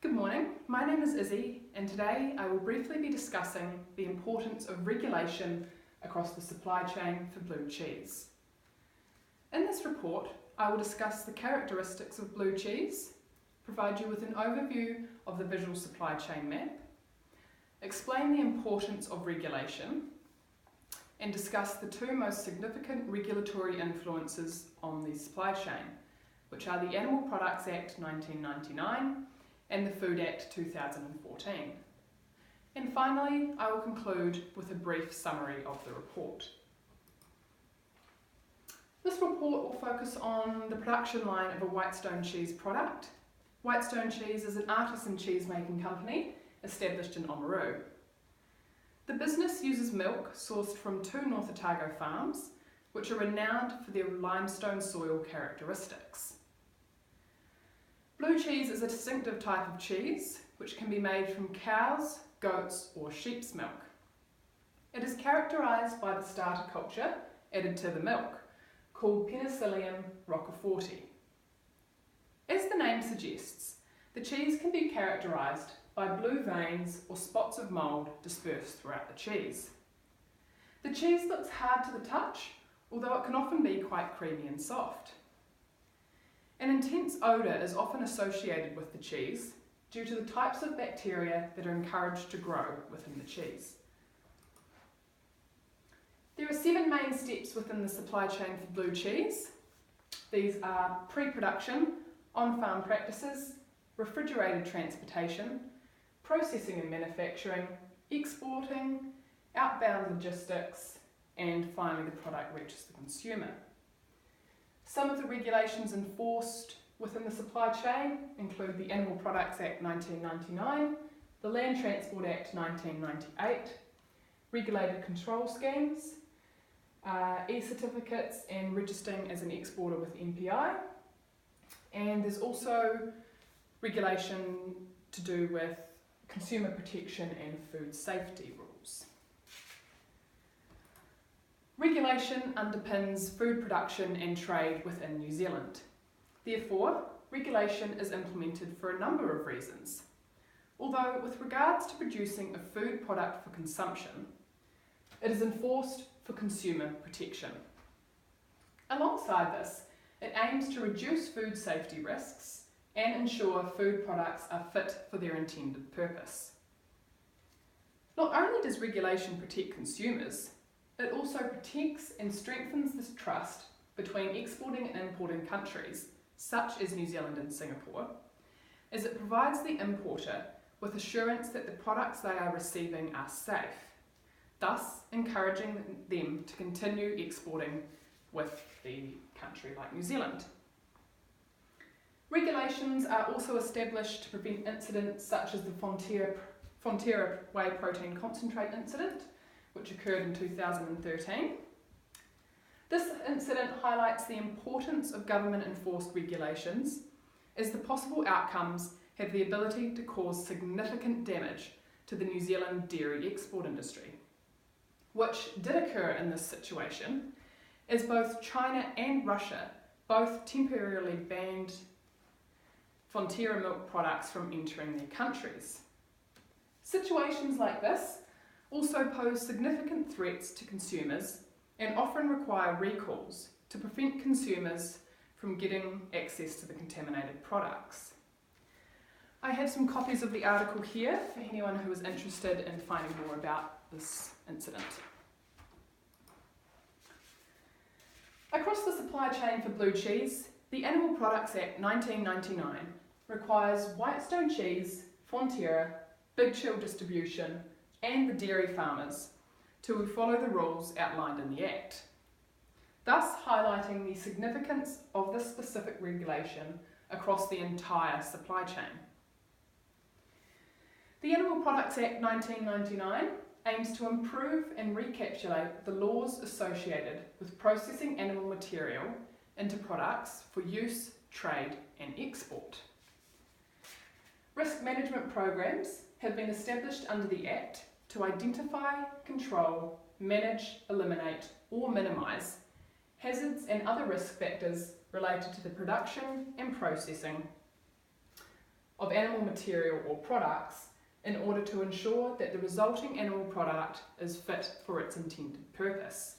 Good morning, my name is Izzy and today I will briefly be discussing the importance of regulation across the supply chain for blue cheese. In this report, I will discuss the characteristics of blue cheese, provide you with an overview of the visual supply chain map, explain the importance of regulation, and discuss the two most significant regulatory influences on the supply chain, which are the Animal Products Act 1999 and the Food Act 2014. And finally, I will conclude with a brief summary of the report. This report will focus on the production line of a Whitestone cheese product. Whitestone Cheese is an artisan cheese making company established in Oamaru. The business uses milk sourced from two North Otago farms, which are renowned for their limestone soil characteristics. Blue cheese is a distinctive type of cheese which can be made from cows, goats or sheep's milk. It is characterised by the starter culture added to the milk, called Penicillium roqueforti. As the name suggests, the cheese can be characterised by blue veins or spots of mould dispersed throughout the cheese. The cheese looks hard to the touch, although it can often be quite creamy and soft. An intense odour is often associated with the cheese due to the types of bacteria that are encouraged to grow within the cheese. There are 7 main steps within the supply chain for blue cheese. These are pre-production, on-farm practices, refrigerated transportation, processing and manufacturing, exporting, outbound logistics, and finally the product reaches the consumer. Some of the regulations enforced within the supply chain include the Animal Products Act 1999, the Land Transport Act 1998, regulated control schemes, e-certificates and registering as an exporter with MPI, and there's also regulation to do with consumer protection and food safety rules. Regulation underpins food production and trade within New Zealand. Therefore, regulation is implemented for a number of reasons. Although with regards to producing a food product for consumption, it is enforced for consumer protection. Alongside this, it aims to reduce food safety risks and ensure food products are fit for their intended purpose. Not only does regulation protect consumers, it also protects and strengthens this trust between exporting and importing countries, such as New Zealand and Singapore, as it provides the importer with assurance that the products they are receiving are safe, thus encouraging them to continue exporting with the country like New Zealand. Regulations are also established to prevent incidents such as the Fonterra whey protein concentrate incident, which occurred in 2013. This incident highlights the importance of government-enforced regulations, as the possible outcomes have the ability to cause significant damage to the New Zealand dairy export industry, which did occur in this situation, as both China and Russia both temporarily banned Fonterra milk products from entering their countries. Situations like this also pose significant threats to consumers and often require recalls to prevent consumers from getting access to the contaminated products. I have some copies of the article here for anyone who is interested in finding more about this incident. Across the supply chain for blue cheese, the Animal Products Act 1999 requires Whitestone Cheese, Fonterra, Big Chill Distribution, and the dairy farmers to follow the rules outlined in the Act, thus highlighting the significance of this specific regulation across the entire supply chain. The Animal Products Act 1999 aims to improve and recapitulate the laws associated with processing animal material into products for use, trade and export. Risk management programs have been established under the Act to identify, control, manage, eliminate or minimise hazards and other risk factors related to the production and processing of animal material or products in order to ensure that the resulting animal product is fit for its intended purpose.